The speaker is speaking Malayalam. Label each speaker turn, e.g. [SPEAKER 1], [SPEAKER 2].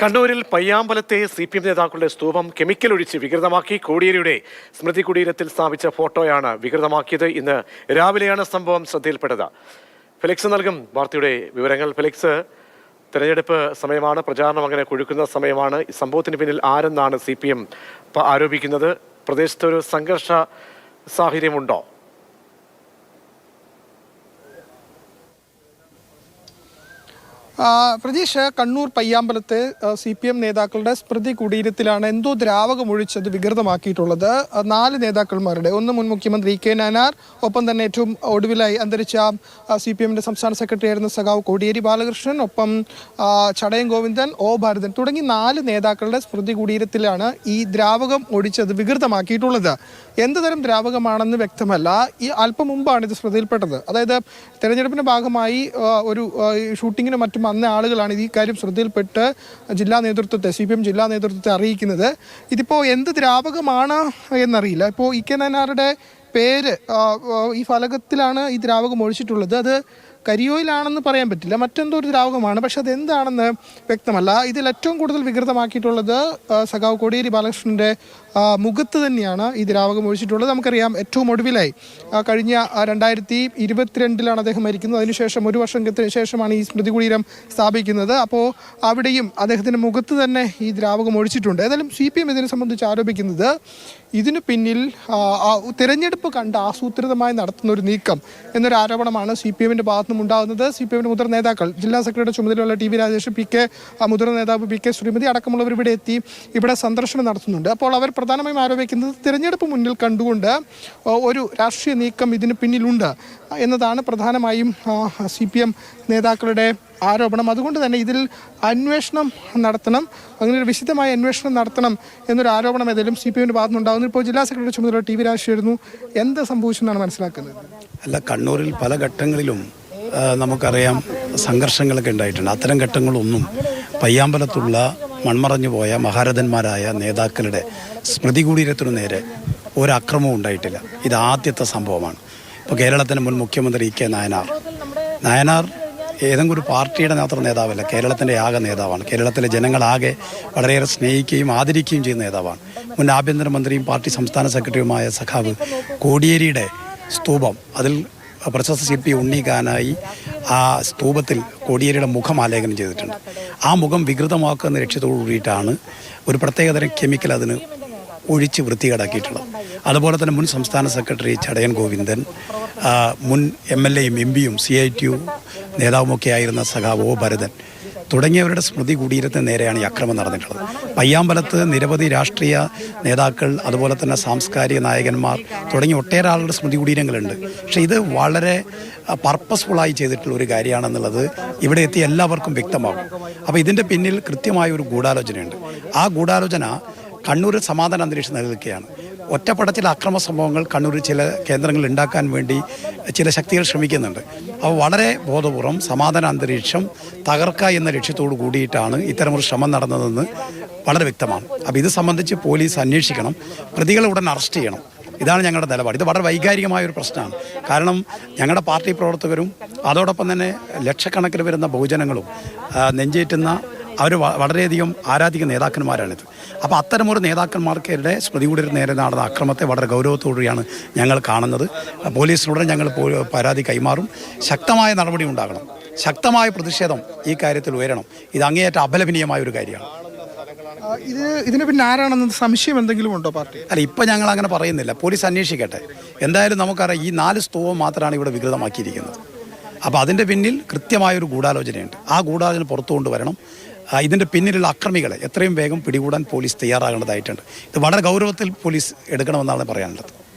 [SPEAKER 1] കണ്ണൂരിൽ പയ്യാമ്പലത്തെ CPM നേതാക്കളുടെ സ്തൂപം കെമിക്കൽ ഒഴിച്ച് വികൃതമാക്കി. കോടിയേരിയുടെ സ്മൃതി കുടീരത്തിൽ സ്ഥാപിച്ച ഫോട്ടോയാണ് വികൃതമാക്കിയത്. ഇന്ന് രാവിലെയാണ് സംഭവം ശ്രദ്ധയിൽപ്പെട്ടത്. ഫെലിക്സ് നൽകും വാർത്തയുടെ വിവരങ്ങൾ. ഫെലിക്സ്, തെരഞ്ഞെടുപ്പ് സമയമാണ്, പ്രചാരണം അങ്ങനെ കൊഴുക്കുന്ന സമയമാണ്. ഈ സംഭവത്തിന് പിന്നിൽ ആരെന്നാണ് CPM ആരോപിക്കുന്നത്? പ്രദേശത്ത് ഒരു സംഘർഷ സാഹചര്യമുണ്ടോ?
[SPEAKER 2] പ്രതീഷ്, കണ്ണൂർ പയ്യാമ്പലത്തെ CPM നേതാക്കളുടെ സ്മൃതി കുടീരത്തിലാണ് എന്തോ ദ്രാവകമൊഴിച്ചത് വികൃതമാക്കിയിട്ടുള്ളത്. 4 നേതാക്കന്മാരുടെ, ഒന്ന് മുൻ മുഖ്യമന്ത്രി K നായനാർ, ഒപ്പം തന്നെ ഏറ്റവും ഒടുവിലായി അന്തരിച്ച CPMന്റെ സംസ്ഥാന സെക്രട്ടറി ആയിരുന്ന സഖാവ് കോടിയേരി ബാലകൃഷ്ണൻ, ഒപ്പം ചടയം ഗോവിന്ദൻ, O ഭാരതൻ തുടങ്ങി 4 നേതാക്കളുടെ സ്മൃതി കുടീരത്തിലാണ് ഈ ദ്രാവകം ഒഴിച്ചത് വികൃതമാക്കിയിട്ടുള്ളത്. എന്ത് തരം ദ്രാവകമാണെന്ന് വ്യക്തമല്ല. ഈ അല്പം മുമ്പാണ് ഇത് ശ്രദ്ധയിൽപ്പെട്ടത്. അതായത് തെരഞ്ഞെടുപ്പിന്റെ ഭാഗമായി ഒരു ഷൂട്ടിങ്ങിനും മറ്റും വന്ന ആളുകളാണ് ഈ കാര്യം ശ്രദ്ധയിൽപ്പെട്ട് ജില്ലാ നേതൃത്വത്തെ, CPM ജില്ലാ നേതൃത്വത്തെ അറിയിക്കുന്നത്. ഇതിപ്പോൾ എന്ത് ദ്രാവകമാണ് എന്നറിയില്ല. ഇപ്പോൾ K നായനാരുടെ പേര് ഈ ഫലകത്തിലാണ് ഈ ദ്രാവകം ഒഴിച്ചിട്ടുള്ളത്. അത് കരിയോയിലാണെന്ന് പറയാൻ പറ്റില്ല, മറ്റെന്തോ ഒരു ദ്രാവകമാണ്, പക്ഷെ അതെന്താണെന്ന് വ്യക്തമല്ല. ഇതിൽ ഏറ്റവും കൂടുതൽ വികൃതമാക്കിയിട്ടുള്ളത് സഖാവ് കോടിയേരി ബാലകൃഷ്ണൻ്റെ മുഖത്ത് തന്നെയാണ് ഈ ദ്രാവകം ഒഴിച്ചിട്ടുള്ളത്. നമുക്കറിയാം, ഏറ്റവും ഒടുവിലായി കഴിഞ്ഞ 2022 അദ്ദേഹം മരിക്കുന്നത്. അതിനുശേഷം 1 വർഷത്തിന് ശേഷമാണ് ഈ സ്മൃതി കുടീരം സ്ഥാപിക്കുന്നത്. അപ്പോൾ അവിടെയും അദ്ദേഹത്തിൻ്റെ മുഖത്ത് തന്നെ ഈ ദ്രാവകം ഒഴിച്ചിട്ടുണ്ട്. ഏതായാലും CPM ഇതിനെ സംബന്ധിച്ച് ആരോപിക്കുന്നത് ഇതിനു പിന്നിൽ തിരഞ്ഞെടുപ്പ് കണ്ട് ആസൂത്രിതമായി നടത്തുന്ന ഒരു നീക്കം എന്നൊരു ആരോപണമാണ് CPMന്റെ ഭാഗത്തുനിന്നും ഉണ്ടാകുന്നത്. CPMന്റെ മുതിർന്ന നേതാക്കൾ, ജില്ലാ സെക്രട്ടറിയുടെ ചുമതലയുള്ള TV രാജേഷ്, PK മുതിർന്ന നേതാവ് PK ശ്രീമതി അടക്കമുള്ളവർ ഇവിടെ എത്തി ഇവിടെ സന്ദർശനം നടത്തുന്നുണ്ട്. അപ്പോൾ അവർ പ്രധാനമായും ആരോപിക്കുന്നത് തിരഞ്ഞെടുപ്പ് മുന്നിൽ കണ്ടുകൊണ്ട് ഒരു രാഷ്ട്രീയ നീക്കം ഇതിന് പിന്നിലുണ്ട് എന്നതാണ് പ്രധാനമായും CPM നേതാക്കളുടെ ആരോപണം. അതുകൊണ്ട് തന്നെ ഇതിൽ അന്വേഷണം നടത്തണം, അങ്ങനെ ഒരു വിശദമായ അന്വേഷണം നടത്തണം എന്നൊരു ആരോപണം ഏതായാലും CPMന്റെ ഭാഗത്തുനിന്നുണ്ടാകുന്നു. ഇപ്പോൾ ജില്ലാ സെക്രട്ടറി ചുമതല TV രാജേഷ് എന്ത് സംഭവിച്ചെന്നാണ് മനസ്സിലാക്കുന്നത്?
[SPEAKER 3] അല്ല, കണ്ണൂരിൽ പല ഘട്ടങ്ങളിലും നമുക്കറിയാം സംഘർഷങ്ങളൊക്കെ ഉണ്ടായിട്ടുണ്ട്. അത്തരം ഘട്ടങ്ങളൊന്നും പയ്യാമ്പലത്തുള്ള മൺമറഞ്ഞു പോയ മഹാരഥന്മാരായ നേതാക്കളുടെ സ്മൃതി കുടീരത്തിനു നേരെ ഒരക്രമവും ഉണ്ടായിട്ടില്ല. ഇത് ആദ്യത്തെ സംഭവമാണ്. ഇപ്പോൾ കേരളത്തിൻ്റെ മുൻ മുഖ്യമന്ത്രി K നായനാർ ഏതെങ്കിലും ഒരു പാർട്ടിയുടെ മാത്രം നേതാവല്ല, കേരളത്തിൻ്റെ ആകെ നേതാവാണ്. കേരളത്തിലെ ജനങ്ങളാകെ വളരെയേറെ സ്നേഹിക്കുകയും ആദരിക്കുകയും ചെയ്യുന്ന നേതാവാണ്. മുൻ ആഭ്യന്തരമന്ത്രിയും പാർട്ടി സംസ്ഥാന സെക്രട്ടറിയുമായ സഖാവ് കോടിയേരിയുടെ സ്തൂപം, അതിൽ പ്രശസ്ത ശില്പി ഉണ്ണിക്കാനായി ആ സ്തൂപത്തിൽ കോടിയേരിയുടെ മുഖം ആലേഖനം ചെയ്തിട്ടുണ്ട്. ആ മുഖം വികൃതമാക്കുന്ന ലക്ഷ്യത്തോടു കൂടിയിട്ടാണ് ഒരു പ്രത്യേകതരം കെമിക്കൽ അതിന് ഒഴിച്ച് വൃത്തികേടാക്കിയിട്ടുള്ളത്. അതുപോലെ തന്നെ മുൻ സംസ്ഥാന സെക്രട്ടറി ചടയം ഗോവിന്ദൻ, മുൻ MLAയും MP യും CITU നേതാവുമൊക്കെ ആയിരുന്ന സഖാവ് O ഭാരതൻ തുടങ്ങിയവരുടെ സ്മൃതി കുടീരത്തിന് നേരെയാണ് ഈ അക്രമം നടന്നിട്ടുള്ളത്. പയ്യാമ്പലത്ത് നിരവധി രാഷ്ട്രീയ നേതാക്കൾ, അതുപോലെ തന്നെ സാംസ്കാരിക നായകന്മാർ തുടങ്ങിയ ഒട്ടേറെ ആളുകളുടെ സ്മൃതി കുടീരങ്ങളുണ്ട്. പക്ഷേ ഇത് വളരെ പർപ്പസ്ഫുള്ളായി ചെയ്തിട്ടുള്ള ഒരു കാര്യമാണെന്നുള്ളത് ഇവിടെ എത്തി എല്ലാവർക്കും വ്യക്തമാകും. അപ്പോൾ ഇതിൻ്റെ പിന്നിൽ കൃത്യമായ ഒരു ഗൂഢാലോചനയുണ്ട്. ആ ഗൂഢാലോചന കണ്ണൂരിൽ സമാധാന അന്തരീക്ഷം നിലനിൽക്കുകയാണ്. ഒറ്റപ്പെട അക്രമ സംഭവങ്ങൾ കണ്ണൂരിൽ ചില കേന്ദ്രങ്ങൾ ഉണ്ടാക്കാൻ വേണ്ടി ചില ശക്തികൾ ശ്രമിക്കുന്നുണ്ട്. അപ്പോൾ വളരെ ബോധപൂർവം സമാധാന അന്തരീക്ഷം തകർക്കുക എന്ന ലക്ഷ്യത്തോടു കൂടിയിട്ടാണ് ഇത്തരമൊരു ശ്രമം നടന്നതെന്ന് വളരെ വ്യക്തമാണ്. അപ്പോൾ ഇത് സംബന്ധിച്ച് പോലീസ് അന്വേഷിക്കണം, പ്രതികളെ ഉടൻ അറസ്റ്റ് ചെയ്യണം. ഇതാണ് ഞങ്ങളുടെ നിലപാട്. ഇത് വളരെ വൈകാരികമായ ഒരു പ്രശ്നമാണ്. കാരണം ഞങ്ങളുടെ പാർട്ടി പ്രവർത്തകരും അതോടൊപ്പം തന്നെ ലക്ഷക്കണക്കിന് വരുന്ന ബഹുജനങ്ങളും നെഞ്ചേറ്റുന്ന അവർ വളരെയധികം ആരാധിക്കുന്ന നേതാക്കന്മാരാണിത്. അപ്പോൾ അത്തരമൊരു നേതാക്കന്മാർക്കെതിരെ സ്മൃതി കുടീരത്തിന് നേരെ നടന്ന അക്രമത്തെ വളരെ ഗൗരവത്തോടുകൂടിയാണ് ഞങ്ങൾ കാണുന്നത്. പോലീസിനുടൻ ഞങ്ങൾ പരാതി കൈമാറും. ശക്തമായ നടപടി ഉണ്ടാകണം, ശക്തമായ പ്രതിഷേധം ഈ കാര്യത്തിൽ ഉയരണം. ഇത് അങ്ങേയറ്റം അപലപനീയമായ ഒരു കാര്യമാണ്.
[SPEAKER 2] ഇതിന് പിന്നെ ആരാണെന്ന് സംശയം എന്തെങ്കിലും ഉണ്ടോ പാർട്ടി?
[SPEAKER 3] അല്ല, ഇപ്പം ഞങ്ങൾ അങ്ങനെ പറയുന്നില്ല. പോലീസ് അന്വേഷിക്കട്ടെ. എന്തായാലും നമുക്കറിയാം, ഈ 4 സ്തൂപം മാത്രമാണ് ഇവിടെ വികൃതമാക്കിയിരിക്കുന്നത്. അപ്പോൾ അതിൻ്റെ പിന്നിൽ കൃത്യമായൊരു ഗൂഢാലോചനയുണ്ട്. ആ ഗൂഢാലോചന പുറത്തു കൊണ്ടുവരണം. ഇതിൻ്റെ പിന്നിലുള്ള അക്രമികളെ എത്രയും വേഗം പിടികൂടാൻ പോലീസ് തയ്യാറാകേണ്ടതായിട്ടുണ്ട്. ഇത് വളരെ ഗൗരവത്തിൽ പോലീസ് എടുക്കണമെന്നാണ് പറയാനുള്ളത്.